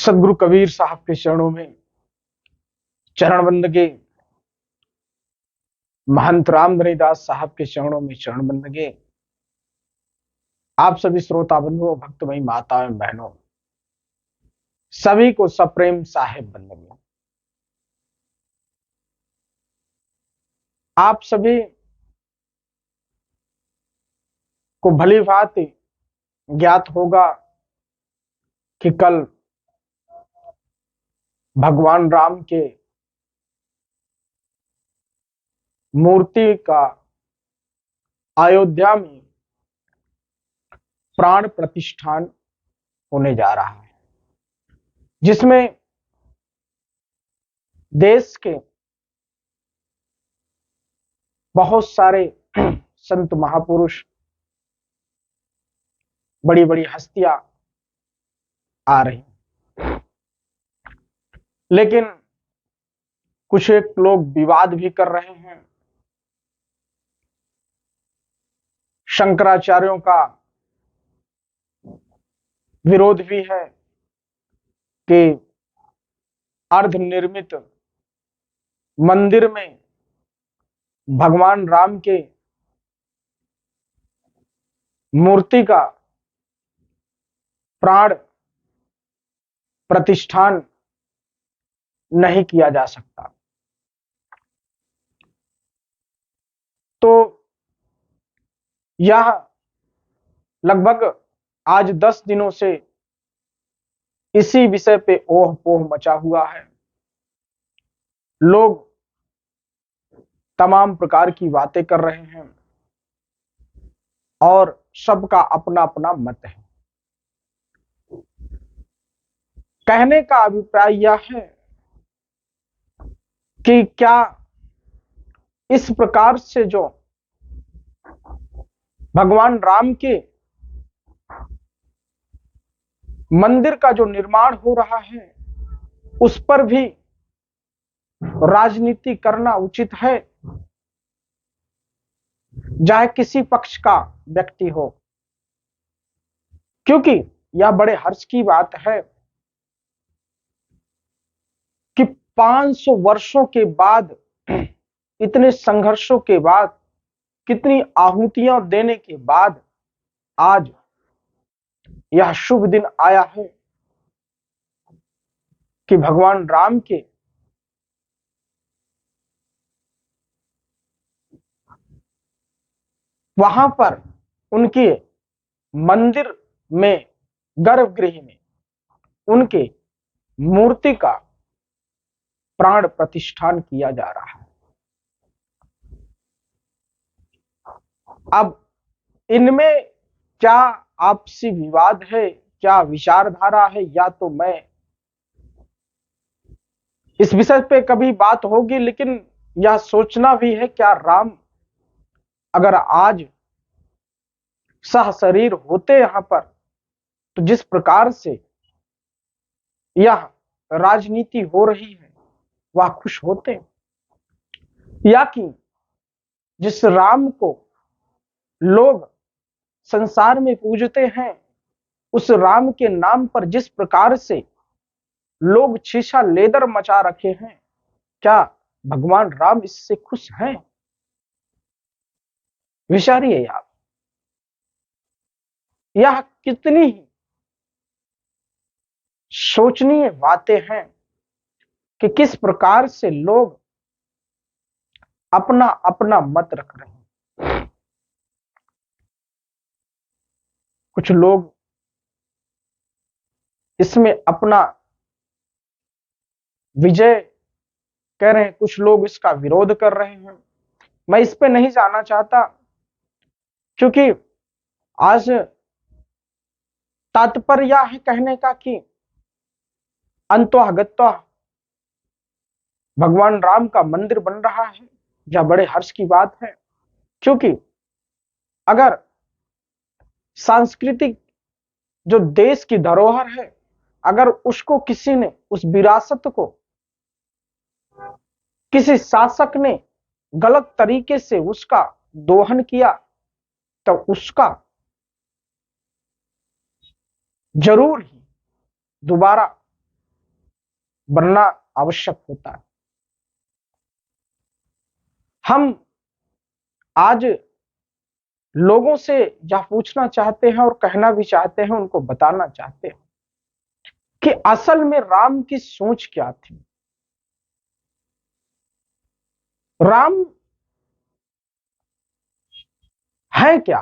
सदगुरु कबीर साहब के चरणों में चरण बंदगे, महंत रामधनी दास साहब के चरणों में चरण बंदगे, आप सभी श्रोता बंधुओं, भक्तमयी माताएं बहनों, सभी को सप्रेम साहेब बंदगे। आप सभी को भली भांति ज्ञात होगा कि कल भगवान राम के मूर्ति का अयोध्या में प्राण प्रतिष्ठान होने जा रहा है, जिसमें देश के बहुत सारे संत महापुरुष, बड़ी बड़ी हस्तियां आ रही, लेकिन कुछ एक लोग विवाद भी कर रहे हैं। शंकराचार्यों का विरोध भी है कि अर्धनिर्मित मंदिर में भगवान राम के मूर्ति का प्राण प्रतिष्ठान नहीं किया जा सकता। तो यह लगभग आज 10 दिनों से इसी विषय पे ओह पोह मचा हुआ है। लोग तमाम प्रकार की बातें कर रहे हैं और सबका अपना अपना मत है। कहने का अभिप्राय यह है कि क्या इस प्रकार से जो भगवान राम के मंदिर का जो निर्माण हो रहा है, उस पर भी राजनीति करना उचित है, चाहे किसी पक्ष का व्यक्ति हो, क्योंकि यह बड़े हर्ष की बात है कि 500 वर्षों के बाद, इतने संघर्षों के बाद, कितनी आहुतियां देने के बाद आज यह शुभ दिन आया है कि भगवान राम के वहां पर उनके मंदिर में, गर्भगृह में उनके मूर्ति का प्राण प्रतिष्ठान किया जा रहा है। अब इनमें क्या आपसी विवाद है, क्या विचारधारा है, या तो मैं इस विषय पे कभी बात होगी, लेकिन यह सोचना भी है क्या राम अगर आज सह शरीर होते यहां पर, तो जिस प्रकार से यह राजनीति हो रही है वह खुश होते, या कि जिस राम को लोग संसार में पूजते हैं, उस राम के नाम पर जिस प्रकार से लोग छीछा लेदर मचा रखे हैं, क्या भगवान राम इससे खुश हैं? विचारिए आप, यह कितनी ही सोचनीय बातें हैं कि किस प्रकार से लोग अपना अपना मत रख रहे हैं। कुछ लोग इसमें अपना विजय कह रहे हैं, कुछ लोग इसका विरोध कर रहे हैं। मैं इस पे नहीं जाना चाहता, क्योंकि आज तात्पर्य यह है कहने का कि अंततः गत्वा भगवान राम का मंदिर बन रहा है, यह बड़े हर्ष की बात है। क्योंकि अगर सांस्कृतिक जो देश की धरोहर है, अगर उसको किसी ने, उस विरासत को किसी शासक ने गलत तरीके से उसका दोहन किया, तो उसका जरूर ही दोबारा बनना आवश्यक होता है। हम आज लोगों से यह पूछना चाहते हैं और कहना भी चाहते हैं, उनको बताना चाहते हैं कि असल में राम की सोच क्या थी। राम है क्या?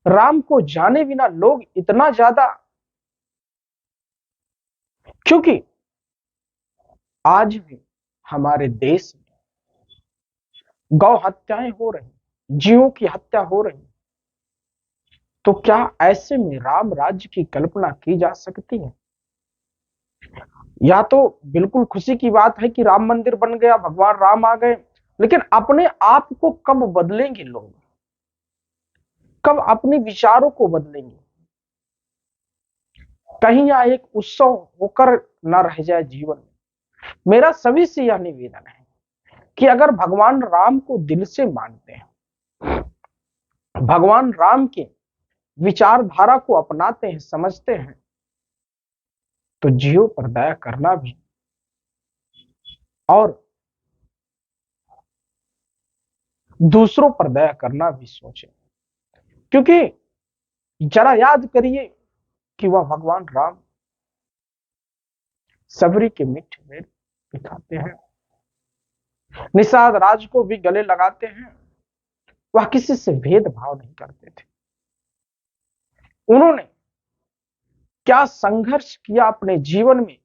राम को जाने बिना लोग इतना ज्यादा, क्योंकि आज भी हमारे देश में गौ हत्याएं हो रही, जीवों की हत्या हो रही, तो क्या ऐसे में राम राज्य की कल्पना की जा सकती है? या तो बिल्कुल खुशी की बात है कि राम मंदिर बन गया, भगवान राम आ गए, लेकिन अपने आप को कब बदलेंगे लोग? कब अपने विचारों को बदलेंगे? कहीं यह एक उत्सव होकर न रह जाए जीवन में। मेरा सभी से यह निवेदन है कि अगर भगवान राम को दिल से मानते हैं, भगवान राम के विचारधारा को अपनाते हैं, समझते हैं, तो जीव पर दया करना भी और दूसरों पर दया करना भी सोचें। क्योंकि जरा याद करिए कि वह भगवान राम सबरी के मीठे मेल दिखाते हैं, निषाद राज को भी गले लगाते हैं। वह किसी से भेदभाव नहीं करते थे। उन्होंने क्या संघर्ष किया अपने जीवन में,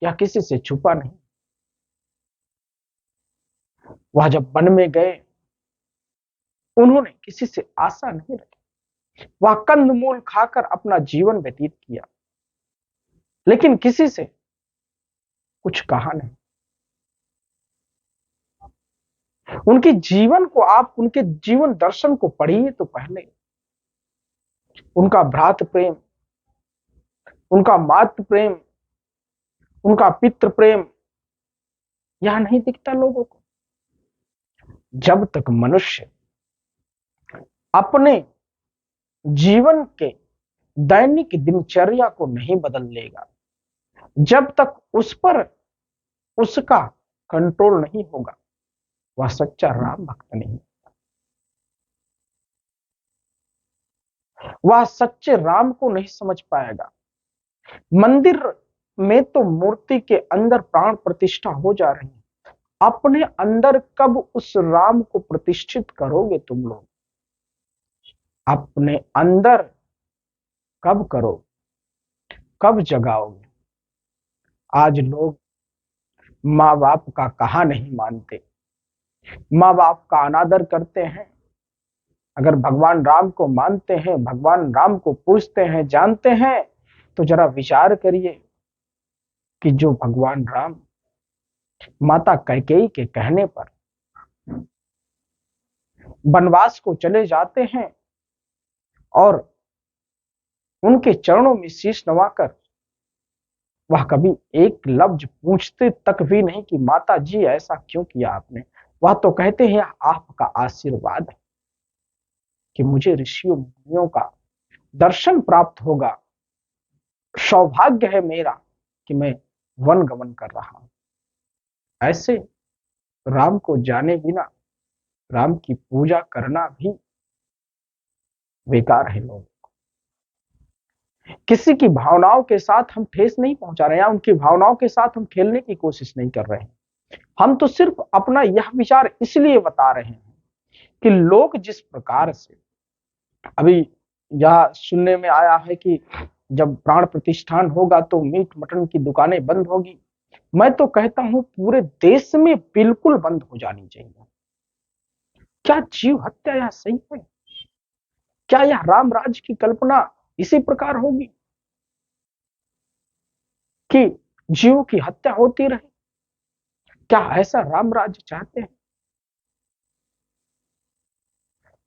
यह किसी से छुपा नहीं। वह जब वन में गए, उन्होंने किसी से आशा नहीं रखी। वह कंदमूल खाकर अपना जीवन व्यतीत किया, लेकिन किसी से कुछ कहा नहीं। उनके जीवन को आप, उनके जीवन दर्शन को पढ़िए तो पहले उनका भ्रात प्रेम, उनका मातृ प्रेम, उनका पितृ प्रेम यह नहीं दिखता लोगों को। जब तक मनुष्य अपने जीवन के दैनिक दिनचर्या को नहीं बदल लेगा, जब तक उस पर उसका कंट्रोल नहीं होगा, वह सच्चा राम भक्त नहीं। वह सच्चे राम को नहीं समझ पाएगा। मंदिर में तो मूर्ति के अंदर प्राण प्रतिष्ठा हो जा रही है, अपने अंदर कब उस राम को प्रतिष्ठित करोगे तुम लोग? अपने अंदर कब करो, कब जगाओगे? आज लोग माँ बाप का कहा नहीं मानते, माँ बाप का अनादर करते हैं। अगर भगवान राम को मानते हैं, भगवान राम को पूजते हैं, जानते हैं, तो जरा विचार करिए कि जो भगवान राम माता कैकेयी के कहने पर वनवास को चले जाते हैं और उनके चरणों में शीश नवाकर वह कभी एक लफ्ज पूछते तक भी नहीं कि माता जी ऐसा क्यों किया आपने। वह तो कहते हैं आपका आशीर्वाद है कि मुझे ऋषियों मुनियों का दर्शन प्राप्त होगा, सौभाग्य है मेरा कि मैं वन गमन कर रहा हूं। ऐसे राम को जाने बिना राम की पूजा करना भी बेकार है। लोग किसी की भावनाओं के साथ हम ठेस नहीं पहुंचा रहे हैं, उनकी भावनाओं के साथ हम खेलने की कोशिश नहीं कर रहे हैं। हम तो सिर्फ अपना यह विचार इसलिए बता रहे हैं कि लोग जिस प्रकार से, अभी यह सुनने में आया है कि जब प्राण प्रतिष्ठान होगा तो मीट मटन की दुकानें बंद होगी। मैं तो कहता हूं पूरे देश में बिल्कुल बंद हो जानी चाहिए। क्या जीव हत्या यह सही है? क्या यह राम राज्य की कल्पना इसी प्रकार होगी कि जीवों की हत्या होती रहे? क्या ऐसा राम राज्य चाहते हैं?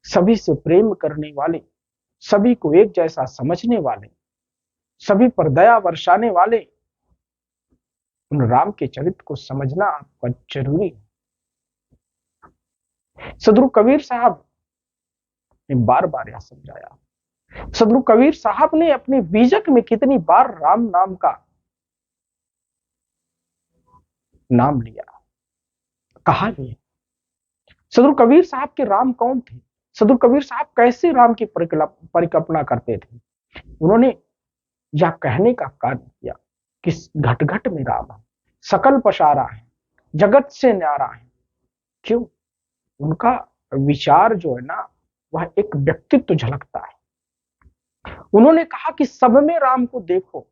सभी से प्रेम करने वाले, सभी को एक जैसा समझने वाले, सभी पर दया वर्षाने वाले उन राम के चरित्र को समझना आपका जरूरी है। सदगुरु कबीर साहब ने बार बार यह समझाया। सदगुरु कबीर साहब ने अपने बीजक में कितनी बार राम नाम का नाम लिया, कहा भी है। सदगुरु कबीर साहब के राम कौन थे? सदगुरु कबीर साहब कैसे राम की परिकल्पना करते थे? उन्होंने यह कहने का कार्य किया कि घट घट में राम है, सकल पसारा है, जगत से न्यारा है। क्यों? उनका विचार जो है ना, वह एक व्यक्तित्व झलकता है। उन्होंने कहा कि सब में राम को देखो।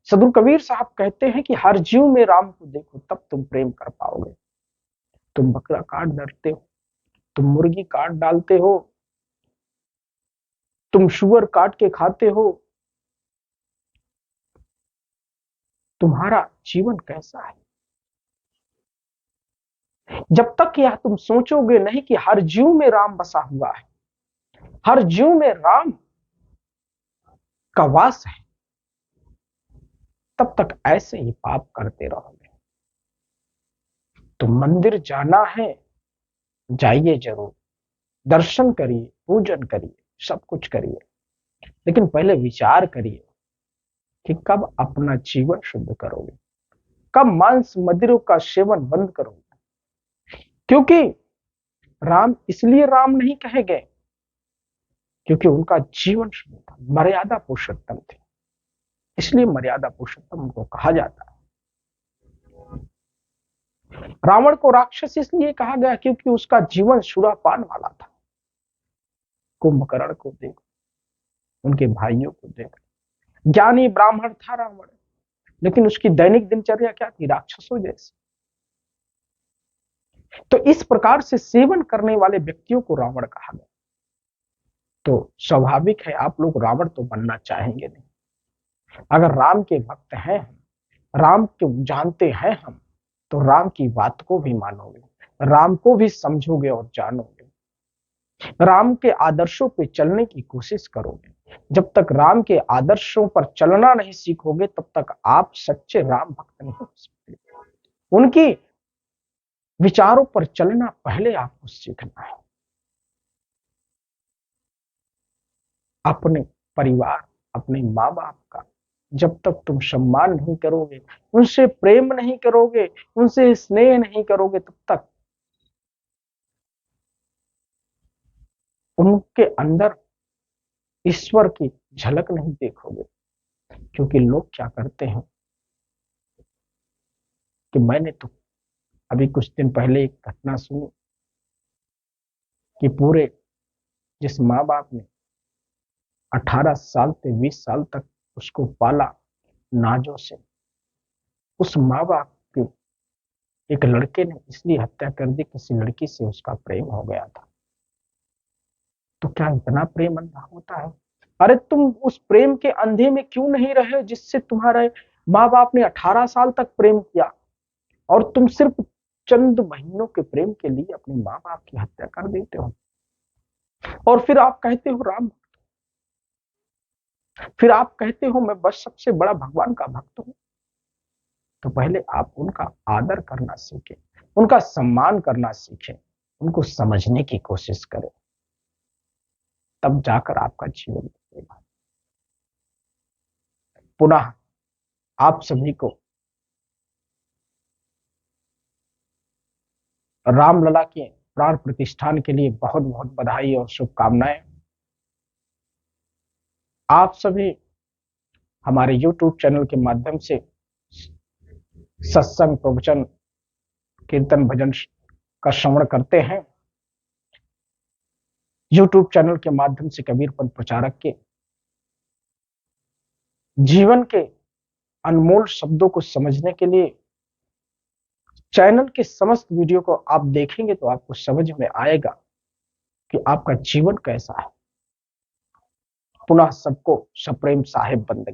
सदगुरु कबीर साहब कहते हैं कि हर जीव में राम को देखो, तब तुम प्रेम कर पाओगे। तुम बकरा काट डरते हो, तुम मुर्गी काट डालते हो, तुम शुगर काट के खाते हो, तुम्हारा जीवन कैसा है? जब तक यह तुम सोचोगे नहीं कि हर जीव में राम बसा हुआ है, हर जीव में राम का वास है, तब तक ऐसे ही पाप करते रहोगे। तो मंदिर जाना है, जाइए जरूर, दर्शन करिए, पूजन करिए, सब कुछ करिए, लेकिन पहले विचार करिए कि कब अपना जीवन शुद्ध करोगे, कब मांस मदिरों का सेवन बंद करोगे। क्योंकि राम इसलिए राम नहीं कहे गए क्योंकि उनका जीवन शुद्ध था, मर्यादा पुरुषोत्तम थे, इसलिए मर्यादा पुरुषोत्तम उनको कहा जाता है। रावण को राक्षस इसलिए कहा गया क्योंकि उसका जीवन सुरापान वाला था। कुंभकर्ण को देखो, उनके भाइयों को देखो, ज्ञानी ब्राह्मण था रावण, लेकिन उसकी दैनिक दिनचर्या क्या थी? राक्षसों जैसी। तो इस प्रकार से सेवन करने वाले व्यक्तियों को रावण कहा गया। तो स्वाभाविक है आप लोग रावण तो बनना चाहेंगे नहीं। अगर राम के भक्त हैं, राम को जानते हैं हम, तो राम की बात को भी मानोगे, राम को भी समझोगे और जानोगे, राम के आदर्शों पे चलने की कोशिश करोगे। जब तक राम के आदर्शों पर चलना नहीं सीखोगे, तब तक आप सच्चे राम भक्त नहीं हो सकते। उनकी विचारों पर चलना पहले आपको सीखना है। अपने परिवार, अपने माँ बाप का जब तक तुम सम्मान नहीं करोगे, उनसे प्रेम नहीं करोगे, उनसे स्नेह नहीं करोगे, तब तक उनके अंदर ईश्वर की झलक नहीं देखोगे। क्योंकि लोग क्या करते हैं कि मैंने तो अभी कुछ दिन पहले एक घटना सुनी कि पूरे जिस माँ बाप ने 18 साल से 20 साल तक उसको पाला नाजों से, उस माँ बाप के एक लड़के ने इसलिए हत्या कर दी, किसी लड़की से उसका प्रेम हो गया था। तो क्या इतना प्रेम अंधा होता है? अरे तुम उस प्रेम के अंधे में क्यों नहीं रहे जिससे तुम्हारे माँ बाप ने 18 साल तक प्रेम किया, और तुम सिर्फ चंद महीनों के प्रेम के लिए अपने माँ बाप की हत्या कर देते हो, और फिर आप कहते हो राम, फिर आप कहते हो मैं बस सबसे बड़ा भगवान का भक्त हूं। तो पहले आप उनका आदर करना सीखें, उनका सम्मान करना सीखें, उनको समझने की कोशिश करें, तब जाकर आपका जीवन बदलेगा। पुनः आप सभी को रामलला के प्राण प्रतिष्ठान के लिए बहुत बहुत बधाई और शुभकामनाएं। आप सभी हमारे YouTube चैनल के माध्यम से सत्संग, प्रवचन, कीर्तन, भजन का श्रवण करते हैं। YouTube चैनल के माध्यम से कबीरपंथ प्रचारक के जीवन के अनमोल शब्दों को समझने के लिए चैनल के समस्त वीडियो को आप देखेंगे तो आपको समझ में आएगा कि आपका जीवन कैसा है। पुनः सबको सप्रेम साहेब बंदगी।